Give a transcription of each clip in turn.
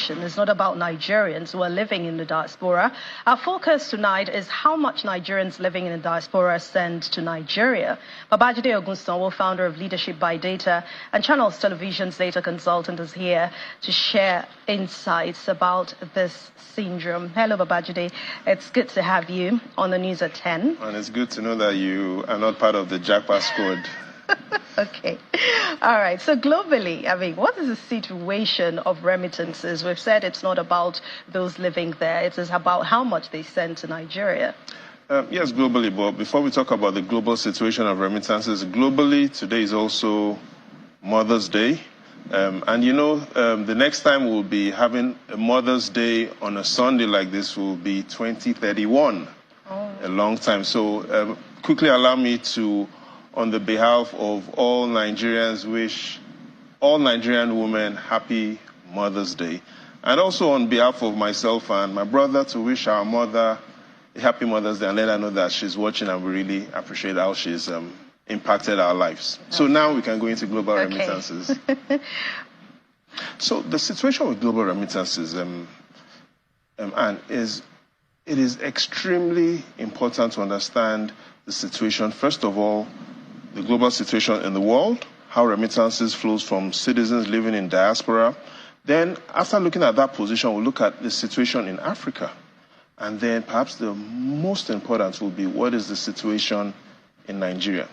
situation. It's not about Nigerians who are living in the diaspora. Our focus tonight is how much Nigerians living in the diaspora send to Nigeria. Babajide Ogunsanwo, founder of Leadership by Data and Channels Television's data consultant, is here to share insights about this syndrome. Hello, Babajide. It's good to have you on the news at 10. And it's good to know that you are not part of the jackpot squad. Okay. All right. So globally, what is the situation of remittances? We've said it's not about those living there. It is about how much they send to Nigeria. Yes, globally. But before we talk about the global situation of remittances, globally, today is also Mother's Day. The next time we'll be having a Mother's Day on a Sunday like this will be 2031. Oh. A long time. So quickly allow me to, on the behalf of all Nigerians, wish all Nigerian women happy Mother's Day. And also on behalf of myself and my brother, to wish our mother a happy Mother's Day and let her know that she's watching and we really appreciate how she's impacted our lives. So now we can go into global remittances. So the situation with global remittances, it is extremely important to understand the situation. First of all, the global situation in the world, how remittances flows from citizens living in diaspora. Then, after looking at that position, we'll look at the situation in Africa. And then perhaps the most important will be what is the situation in Nigeria.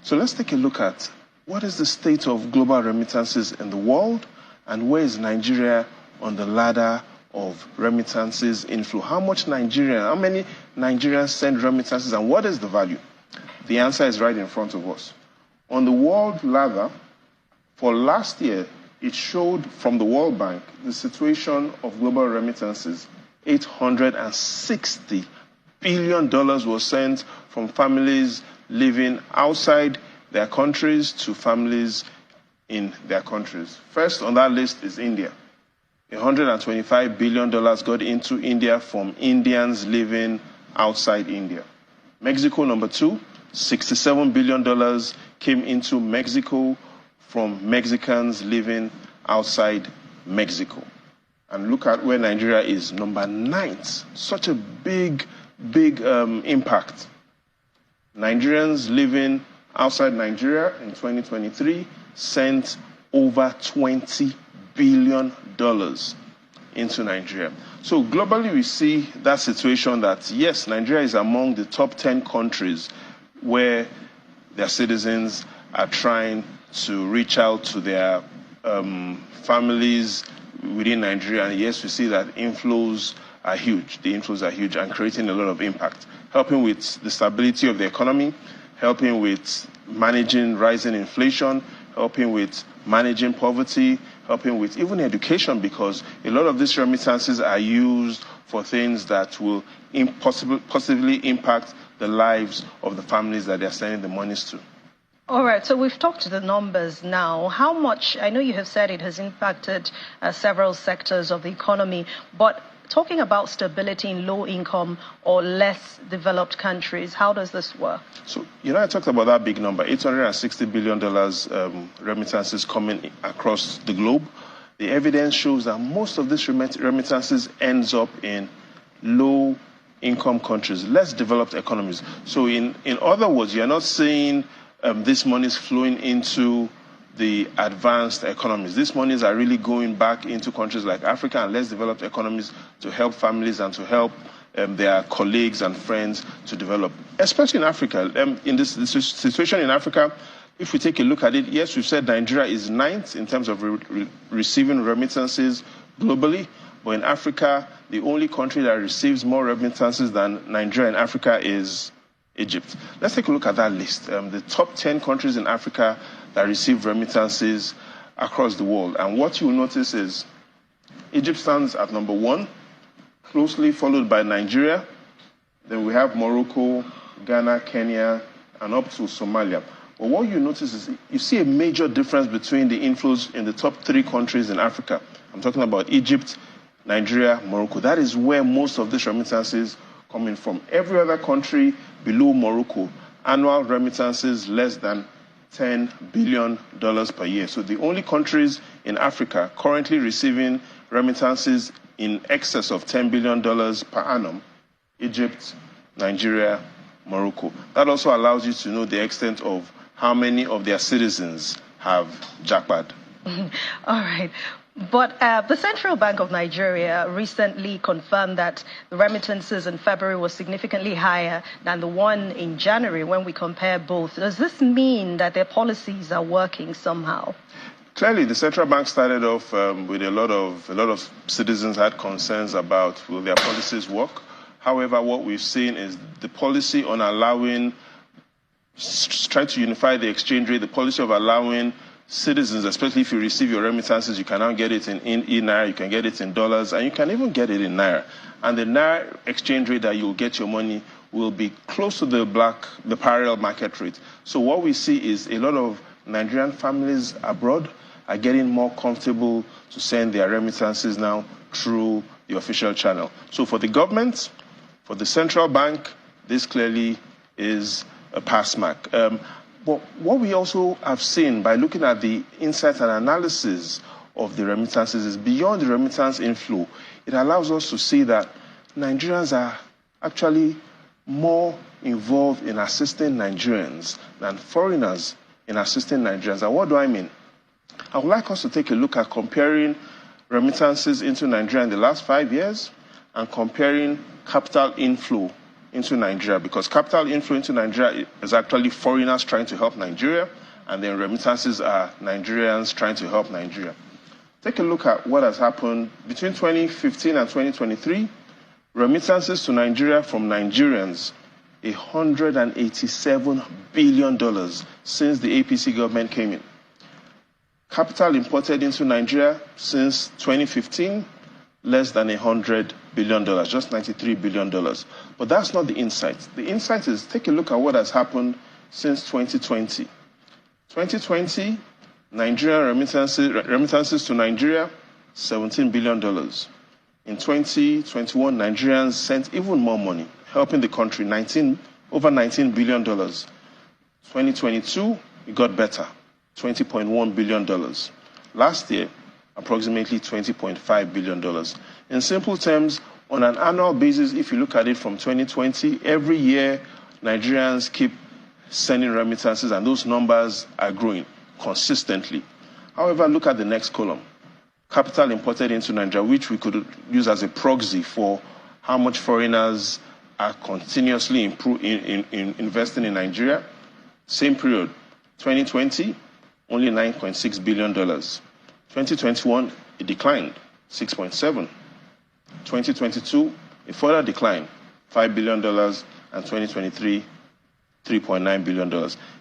So let's take a look at what is the state of global remittances in the world and where is Nigeria on the ladder of remittances inflow. How many Nigerians send remittances and what is the value? The answer is right in front of us. On the world ladder, for last year, it showed from the World Bank the situation of global remittances. $860 billion was sent from families living outside their countries to families in their countries. First on that list is India. $125 billion got into India from Indians living outside India. Mexico, number 2. $67 billion came into Mexico from Mexicans living outside Mexico. And look at where Nigeria is, number 9th. Such a big impact. Nigerians living outside Nigeria in 2023 sent over $20 billion into Nigeria. So globally, we see that situation that, yes, Nigeria is among the top 10 countries where their citizens are trying to reach out to their families within Nigeria. And yes, we see that inflows are huge. The inflows are huge and creating a lot of impact, helping with the stability of the economy, helping with managing rising inflation, helping with managing poverty, helping with even education, because a lot of these remittances are used for things that will possibly impact the lives of the families that they're sending the monies to. All right, so we've talked the numbers now. How much, I know you have said it has impacted several sectors of the economy, but talking about stability in low-income or less developed countries, how does this work? So, I talked about that big number, $860 billion remittances coming across the globe. The evidence shows that most of these remittances ends up in low-income countries, less developed economies. So in other words, you're not seeing this money is flowing into the advanced economies. These monies are really going back into countries like Africa and less developed economies to help families and to help their colleagues and friends to develop, especially in Africa. In this situation in Africa, if we take a look at it, yes, we've said Nigeria is 9th in terms of receiving remittances globally, but in Africa, the only country that receives more remittances than Nigeria in Africa is Egypt. Let's take a look at that list. The top 10 countries in Africa that receive remittances across the world. And what you'll notice is Egypt stands at number 1, closely followed by Nigeria. Then we have Morocco, Ghana, Kenya, and up to Somalia. But what you notice is you see a major difference between the inflows in the top 3 countries in Africa. I'm talking about Egypt, Nigeria, Morocco. That is where most of these remittances coming from. Every other country below Morocco, annual remittances less than $10 billion per year. So the only countries in Africa currently receiving remittances in excess of $10 billion per annum: Egypt, Nigeria, Morocco. That also allows you to know the extent of how many of their citizens have jackpot. All right. But the Central Bank of Nigeria recently confirmed that the remittances in February was significantly higher than the one in January when we compare both. Does this mean that their policies are working somehow? Clearly, the central bank started off with a lot of citizens had concerns about will their policies work. However, what we've seen is the policy on allowing, trying to unify the exchange rate, the policy of allowing citizens, especially if you receive your remittances, you can now get it in Naira, you can get it in dollars, and you can even get it in Naira. And the Naira exchange rate that you'll get your money will be close to the parallel market rate. So what we see is a lot of Nigerian families abroad are getting more comfortable to send their remittances now through the official channel. So for the government, for the central bank, this clearly is a pass mark. But what we also have seen by looking at the insights and analysis of the remittances is beyond the remittance inflow, it allows us to see that Nigerians are actually more involved in assisting Nigerians than foreigners in assisting Nigerians. And what do I mean? I would like us to take a look at comparing remittances into Nigeria in the last 5 years and comparing capital inflow into Nigeria, because capital inflow into Nigeria is actually foreigners trying to help Nigeria, and then remittances are Nigerians trying to help Nigeria. Take a look at what has happened between 2015 and 2023. Remittances to Nigeria from Nigerians, $187 billion since the APC government came in. Capital imported into Nigeria since 2015, less than $100 billion, just $93 billion. But that's not the insight. The insight is take a look at what has happened since 2020. 2020, Nigerian remittances to Nigeria, $17 billion. In 2021, Nigerians sent even more money, helping the country, over $19 billion. 2022, it got better, $20.1 billion. Last year, approximately $20.5 billion. In simple terms, on an annual basis, if you look at it from 2020, every year, Nigerians keep sending remittances, and those numbers are growing consistently. However, look at the next column. Capital imported into Nigeria, which we could use as a proxy for how much foreigners are continuously investing in Nigeria. Same period, 2020, only $9.6 billion. 2021, it declined, 6.7. 2022, it further declined, $5 billion, and 2023, $3.9 billion.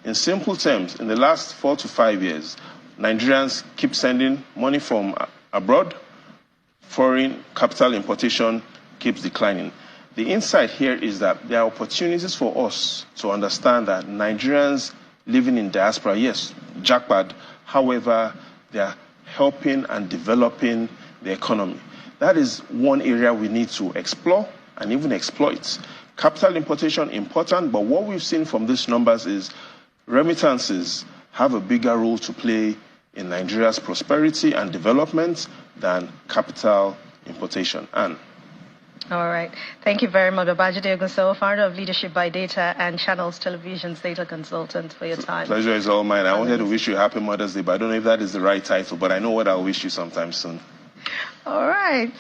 In simple terms, in the last 4 to 5 years, Nigerians keep sending money from abroad. Foreign capital importation keeps declining. The insight here is that there are opportunities for us to understand that Nigerians living in diaspora, yes, jackpot, however, they are helping and developing the economy. That is one area we need to explore and even exploit. Capital importation, important, but what we've seen from these numbers is remittances have a bigger role to play in Nigeria's prosperity and development than capital importation. Anne. All right. Thank you very much, Babajide Ogunsewo, founder of Leadership by Data and Channels Television's data consultant, for your time. Pleasure is all mine. I wanted to wish you a happy Mother's Day, but I don't know if that is the right title, but I know what I'll wish you sometime soon. All right.